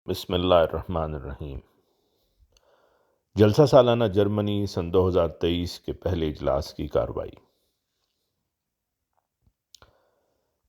بسم اللہ الرحمن الرحیم۔ جلسہ سالانہ جرمنی سن 2023 کے پہلے اجلاس کی کارروائی۔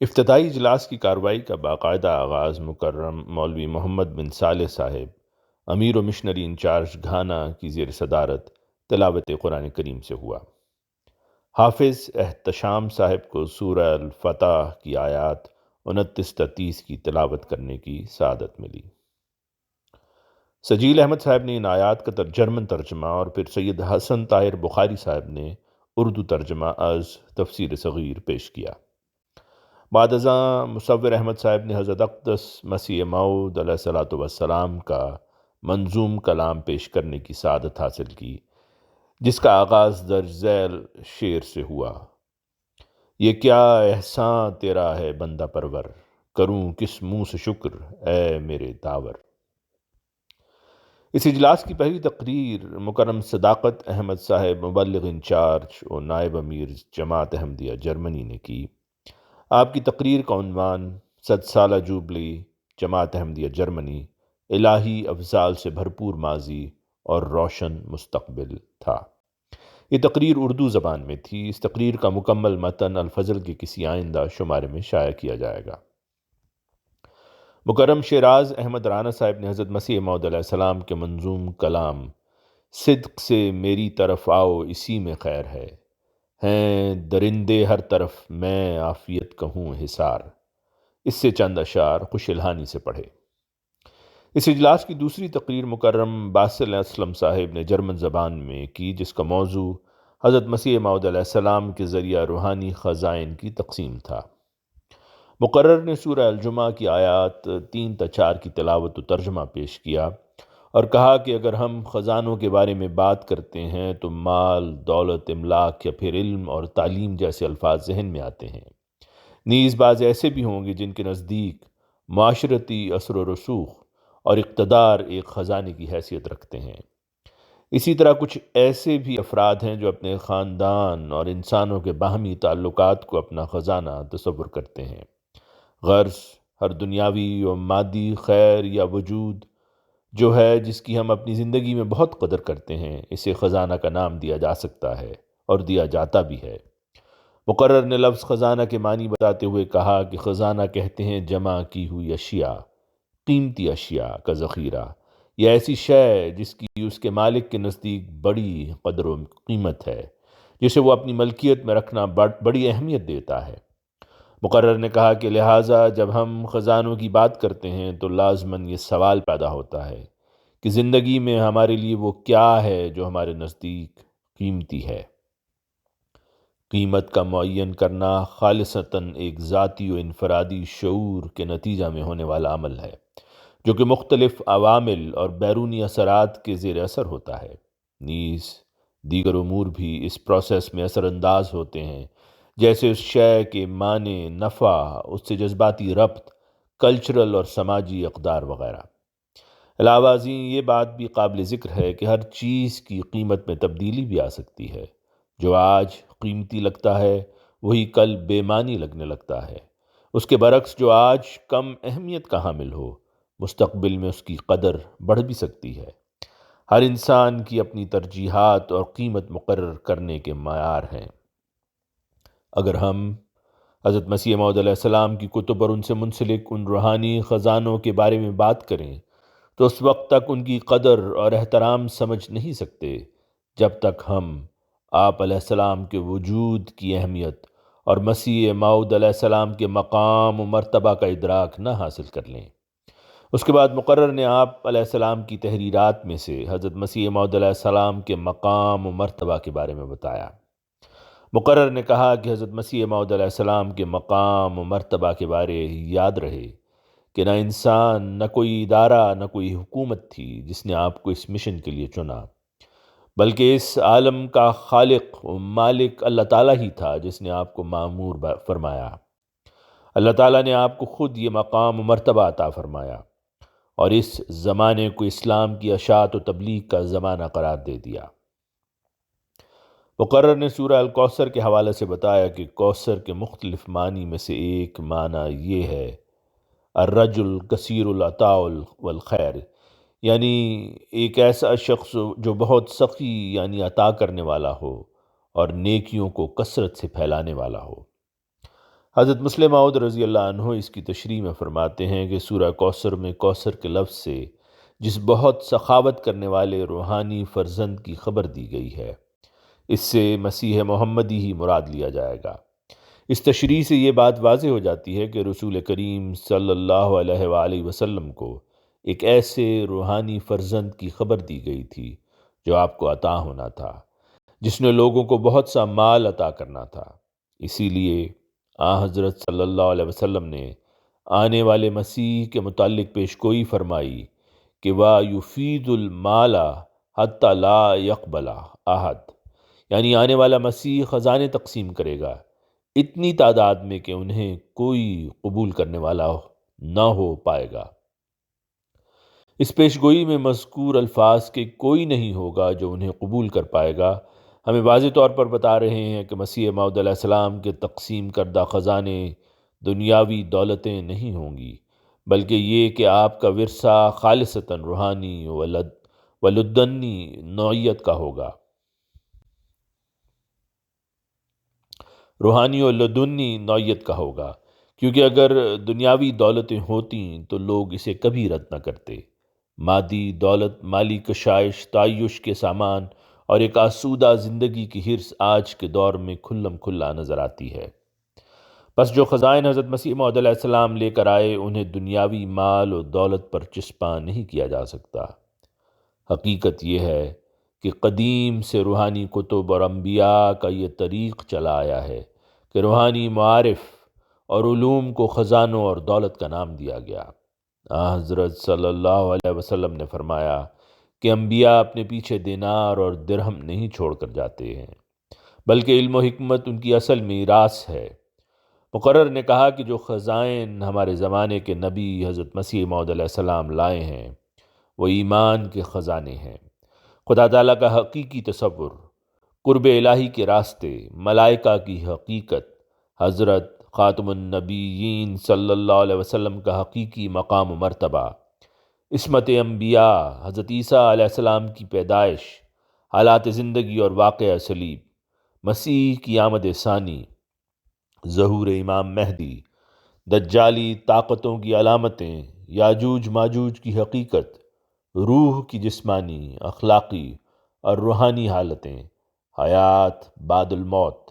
افتتاحی اجلاس کی کارروائی کا باقاعدہ آغاز مکرم مولوی محمد بن صالح صاحب، امیر و مشنری انچارج گھانا کی زیر صدارت تلاوت قرآن کریم سے ہوا۔ حافظ احتشام صاحب کو سورہ الفتح کی آیات 29 تا 30 کی تلاوت کرنے کی سعادت ملی۔ سجیل احمد صاحب نے ان آیات کا جرمن ترجمہ اور پھر سید حسن طاہر بخاری صاحب نے اردو ترجمہ از تفسیر صغیر پیش کیا۔ بعد ازاں مصور احمد صاحب نے حضرت اقدس مسیح موعود علیہ الصلوۃ والسلام کا منظوم کلام پیش کرنے کی سعادت حاصل کی، جس کا آغاز درج ذیل شعر سے ہوا: یہ کیا احسان تیرا ہے بندہ پرور، کروں کس منہ سے شکر اے میرے داور۔ اس اجلاس کی پہلی تقریر مکرم صداقت احمد صاحب مبلغ انچارج و نائب امیر جماعت احمدیہ جرمنی نے کی۔ آپ کی تقریر کا عنوان 100 سالہ جوبلی جماعت احمدیہ جرمنی، الہی افضال سے بھرپور ماضی اور روشن مستقبل تھا۔ یہ تقریر اردو زبان میں تھی۔ اس تقریر کا مکمل متن الفضل کے کسی آئندہ شمارے میں شائع کیا جائے گا۔ مکرم شیراز احمد رانا صاحب نے حضرت مسیح موعود علیہ السلام کے منظوم کلام صدق سے میری طرف آؤ اسی میں خیر ہے، ہیں درندے ہر طرف میں عافیت کہوں حصار، اس سے چند اشعار خوش الحانی سے پڑھے۔ اس اجلاس کی دوسری تقریر مکرم باسل اسلم صاحب نے جرمن زبان میں کی، جس کا موضوع حضرت مسیح موعود علیہ السلام کے ذریعہ روحانی خزائن کی تقسیم تھا۔ مقرر نے سورہ الجمعہ کی آیات 3 تا 4 کی تلاوت و ترجمہ پیش کیا اور کہا کہ اگر ہم خزانوں کے بارے میں بات کرتے ہیں تو مال، دولت، املاک یا پھر علم اور تعلیم جیسے الفاظ ذہن میں آتے ہیں۔ نیز بعض ایسے بھی ہوں گے جن کے نزدیک معاشرتی اثر و رسوخ اور اقتدار ایک خزانے کی حیثیت رکھتے ہیں۔ اسی طرح کچھ ایسے بھی افراد ہیں جو اپنے خاندان اور انسانوں کے باہمی تعلقات کو اپنا خزانہ تصور کرتے ہیں۔ غرض ہر دنیاوی و مادی خیر یا وجود جو ہے جس کی ہم اپنی زندگی میں بہت قدر کرتے ہیں، اسے خزانہ کا نام دیا جا سکتا ہے اور دیا جاتا بھی ہے۔ مقرر نے لفظ خزانہ کے معنی بتاتے ہوئے کہا کہ خزانہ کہتے ہیں جمع کی ہوئی اشیاء، قیمتی اشیاء کا ذخیرہ، یا ایسی شے جس کی اس کے مالک کے نزدیک بڑی قدر و قیمت ہے، جسے وہ اپنی ملکیت میں رکھنا بڑی اہمیت دیتا ہے۔ مقرر نے کہا کہ لہٰذا جب ہم خزانوں کی بات کرتے ہیں تو لازماً یہ سوال پیدا ہوتا ہے کہ زندگی میں ہمارے لیے وہ کیا ہے جو ہمارے نزدیک قیمتی ہے۔ قیمت کا معین کرنا خالصتاً ایک ذاتی و انفرادی شعور کے نتیجہ میں ہونے والا عمل ہے، جو کہ مختلف عوامل اور بیرونی اثرات کے زیر اثر ہوتا ہے۔ نیز دیگر امور بھی اس پروسیس میں اثر انداز ہوتے ہیں، جیسے اس شے کے معنی، نفع، اس سے جذباتی ربط، کلچرل اور سماجی اقدار وغیرہ۔ علاوہ ازیں یہ بات بھی قابل ذکر ہے کہ ہر چیز کی قیمت میں تبدیلی بھی آ سکتی ہے۔ جو آج قیمتی لگتا ہے وہی کل بے معنی لگنے لگتا ہے۔ اس کے برعکس جو آج کم اہمیت کا حامل ہو، مستقبل میں اس کی قدر بڑھ بھی سکتی ہے۔ ہر انسان کی اپنی ترجیحات اور قیمت مقرر کرنے کے معیار ہیں۔ اگر ہم حضرت مسیح موعود علیہ السلام کی کتب اور ان سے منسلک ان روحانی خزانوں کے بارے میں بات کریں تو اس وقت تک ان کی قدر اور احترام سمجھ نہیں سکتے جب تک ہم آپ علیہ السلام کے وجود کی اہمیت اور مسیح موعود علیہ السلام کے مقام و مرتبہ کا ادراک نہ حاصل کر لیں۔ اس کے بعد مقرر نے آپ علیہ السلام کی تحریرات میں سے حضرت مسیح موعود علیہ السلام کے مقام و مرتبہ کے بارے میں بتایا۔ مقرر نے کہا کہ حضرت مسیح موعود علیہ السلام کے مقام و مرتبہ کے بارے یاد رہے کہ نہ انسان، نہ کوئی ادارہ، نہ کوئی حکومت تھی جس نے آپ کو اس مشن کے لیے چنا، بلکہ اس عالم کا خالق و مالک اللہ تعالیٰ ہی تھا جس نے آپ کو مامور فرمایا۔ اللہ تعالیٰ نے آپ کو خود یہ مقام و مرتبہ عطا فرمایا اور اس زمانے کو اسلام کی اشاعت و تبلیغ کا زمانہ قرار دے دیا۔ مقرر نے سورہ الکوثر کے حوالے سے بتایا کہ کوثر کے مختلف معنی میں سے ایک معنی یہ ہے الرجل کثیر العطاء والخیر، یعنی ایک ایسا شخص جو بہت سخی یعنی عطا کرنے والا ہو اور نیکیوں کو کثرت سے پھیلانے والا ہو۔ حضرت مسلم معود رضی اللہ عنہ اس کی تشریح میں فرماتے ہیں کہ سورہ کوثر میں کوثر کے لفظ سے جس بہت سخاوت کرنے والے روحانی فرزند کی خبر دی گئی ہے، اس سے مسیح محمدی ہی مراد لیا جائے گا۔ اس تشریح سے یہ بات واضح ہو جاتی ہے کہ رسول کریم صلی اللہ علیہ وآلہ وسلم کو ایک ایسے روحانی فرزند کی خبر دی گئی تھی جو آپ کو عطا ہونا تھا، جس نے لوگوں کو بہت سا مال عطا کرنا تھا۔ اسی لیے حضرت صلی اللہ علیہ وسلم نے آنے والے مسیح کے متعلق پیش گوئی فرمائی کہ وَيُفِيدُ الْمَالَ حَتَّى لَا يَقْبَلَ أَحَدٌ، یعنی آنے والا مسیح خزانے تقسیم کرے گا اتنی تعداد میں کہ انہیں کوئی قبول کرنے والا نہ ہو پائے گا۔ اس پیش گوئی میں مذکور الفاظ کے کوئی نہیں ہوگا جو انہیں قبول کر پائے گا ہمیں واضح طور پر بتا رہے ہیں کہ مسیح موعود علیہ السلام کے تقسیم کردہ خزانے دنیاوی دولتیں نہیں ہوں گی، بلکہ یہ کہ آپ کا ورثہ خالصتاً روحانی ولدنی نوعیت کا ہوگا، روحانی و لدنی نوعیت کا ہوگا، کیونکہ اگر دنیاوی دولتیں ہوتیں تو لوگ اسے کبھی رد نہ کرتے۔ مادی دولت، مالی کشائش، تعیش کے سامان اور ایک آسودہ زندگی کی حرص آج کے دور میں کھلم کھلا نظر آتی ہے۔ بس جو خزائن حضرت مسیح موعود علیہ السلام لے کر آئے انہیں دنیاوی مال و دولت پر چسپاں نہیں کیا جا سکتا۔ حقیقت یہ ہے کہ قدیم سے روحانی کتب اور انبیاء کا یہ طریق چلا آیا ہے کہ روحانی معارف اور علوم کو خزانوں اور دولت کا نام دیا گیا۔ حضرت صلی اللہ علیہ وسلم نے فرمایا کہ انبیاء اپنے پیچھے دینار اور درہم نہیں چھوڑ کر جاتے ہیں، بلکہ علم و حکمت ان کی اصل میراث ہے۔ مقرر نے کہا کہ جو خزائن ہمارے زمانے کے نبی حضرت مسیح موعود علیہ السلام لائے ہیں وہ ایمان کے خزانے ہیں۔ خدا تعالیٰ کا حقیقی تصور، قرب الہی کے راستے، ملائکہ کی حقیقت، حضرت خاتم النبیین صلی اللہ علیہ وسلم کا حقیقی مقام و مرتبہ، عصمت انبیاء، حضرت عیسیٰ علیہ السلام کی پیدائش، حالات زندگی اور واقعہ صلیب، مسیح کی آمد ثانی، ظہور امام مہدی، دجالی طاقتوں کی علامتیں، یاجوج ماجوج کی حقیقت، روح کی جسمانی، اخلاقی اور روحانی حالتیں، حیات بعد الموت۔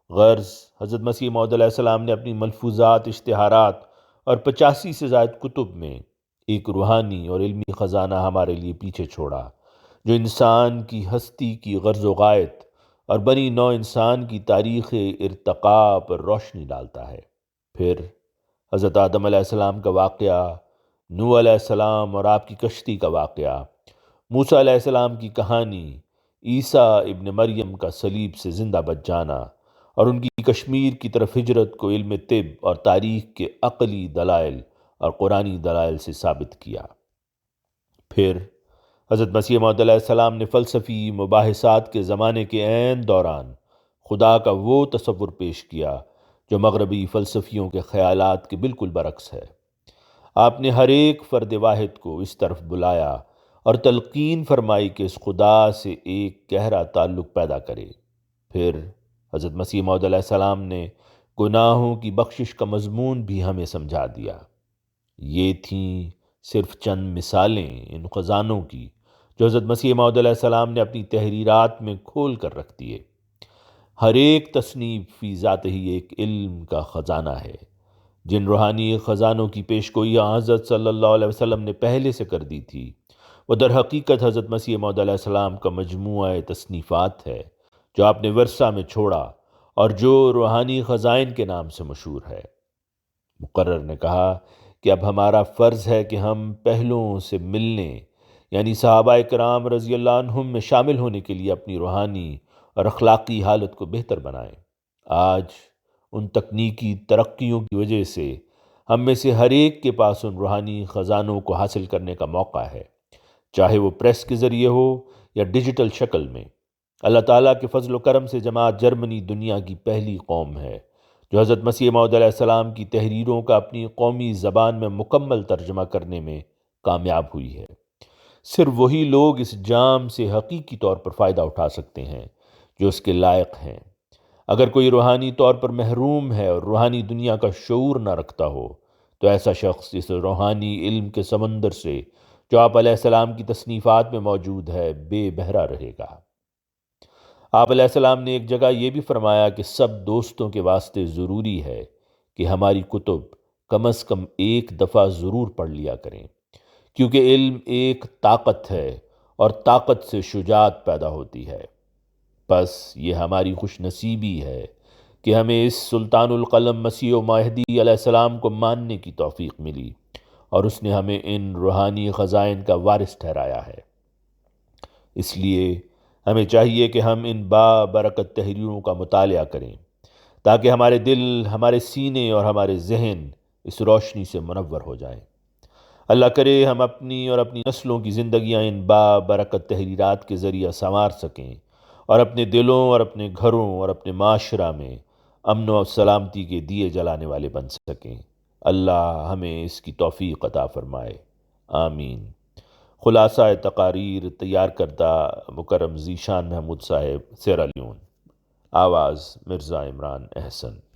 غرض حضرت مسیح موعود علیہ السلام نے اپنی ملفوظات، اشتہارات اور 85 سے زائد کتب میں ایک روحانی اور علمی خزانہ ہمارے لیے پیچھے چھوڑا جو انسان کی ہستی کی غرض و غایت اور بنی نوع انسان کی تاریخ ارتقاء پر روشنی ڈالتا ہے۔ پھر حضرت آدم علیہ السلام کا واقعہ، نوح علیہ السلام اور آپ کی کشتی کا واقعہ، موسیٰ علیہ السلام کی کہانی، عیسیٰ ابن مریم کا صلیب سے زندہ بچ جانا اور ان کی کشمیر کی طرف ہجرت کو علم طب اور تاریخ کے عقلی دلائل اور قرآنی دلائل سے ثابت کیا۔ پھر حضرت مسیح موعود علیہ السلام نے فلسفی مباحثات کے زمانے کے عین دوران خدا کا وہ تصور پیش کیا جو مغربی فلسفیوں کے خیالات کے بالکل برعکس ہے۔ آپ نے ہر ایک فرد واحد کو اس طرف بلایا اور تلقین فرمائی کہ اس خدا سے ایک گہرا تعلق پیدا کرے۔ پھر حضرت مسیح موعود علیہ السلام نے گناہوں کی بخشش کا مضمون بھی ہمیں سمجھا دیا۔ یہ تھیں صرف چند مثالیں ان خزانوں کی جو حضرت مسیح موعود علیہ السلام نے اپنی تحریرات میں کھول کر رکھ دیے۔ ہر ایک تصنیف فی ذات ہی ایک علم کا خزانہ ہے۔ جن روحانی خزانوں کی پیشگوئی حضرت صلی اللہ علیہ وسلم نے پہلے سے کر دی تھی وہ در حقیقت حضرت مسیح موعود علیہ السلام کا مجموعہ تصنیفات ہے جو آپ نے ورثہ میں چھوڑا اور جو روحانی خزائن کے نام سے مشہور ہے۔ مقرر نے کہا کہ اب ہمارا فرض ہے کہ ہم پہلوؤں سے ملنے یعنی صحابہ کرام رضی اللہ عنہم میں شامل ہونے کے لیے اپنی روحانی اور اخلاقی حالت کو بہتر بنائیں۔ آج ان تکنیکی ترقیوں کی وجہ سے ہم میں سے ہر ایک کے پاس ان روحانی خزانوں کو حاصل کرنے کا موقع ہے، چاہے وہ پریس کے ذریعے ہو یا ڈیجیٹل شکل میں۔ اللہ تعالیٰ کے فضل و کرم سے جماعت جرمنی دنیا کی پہلی قوم ہے جو حضرت مسیح موعود علیہ السلام کی تحریروں کا اپنی قومی زبان میں مکمل ترجمہ کرنے میں کامیاب ہوئی ہے۔ صرف وہی لوگ اس جام سے حقیقی طور پر فائدہ اٹھا سکتے ہیں جو اس کے لائق ہیں۔ اگر کوئی روحانی طور پر محروم ہے اور روحانی دنیا کا شعور نہ رکھتا ہو تو ایسا شخص اس روحانی علم کے سمندر سے جو آپ علیہ السلام کی تصنیفات میں موجود ہے بے بہرا رہے گا۔ آپ علیہ السلام نے ایک جگہ یہ بھی فرمایا کہ سب دوستوں کے واسطے ضروری ہے کہ ہماری کتب کم از کم ایک دفعہ ضرور پڑھ لیا کریں، کیونکہ علم ایک طاقت ہے اور طاقت سے شجاعت پیدا ہوتی ہے۔ بس یہ ہماری خوش نصیبی ہے کہ ہمیں اس سلطان القلم مسیح و مہدی علیہ السلام کو ماننے کی توفیق ملی اور اس نے ہمیں ان روحانی خزائن کا وارث ٹھہرایا ہے۔ اس لیے ہمیں چاہیے کہ ہم ان برکت تحریروں کا مطالعہ کریں تاکہ ہمارے دل، ہمارے سینے اور ہمارے ذہن اس روشنی سے منور ہو جائیں۔ اللہ کرے ہم اپنی اور اپنی نسلوں کی زندگیاں ان برکت تحریرات کے ذریعہ سنوار سکیں اور اپنے دلوں اور اپنے گھروں اور اپنے معاشرہ میں امن و سلامتی کے دیے جلانے والے بن سکیں۔ اللہ ہمیں اس کی توفیق عطا فرمائے، آمین۔ خلاصہ تقاریر تیار کردہ مکرم ذیشان محمود صاحب، سیرا لیون۔ آواز مرزا عمران احسن۔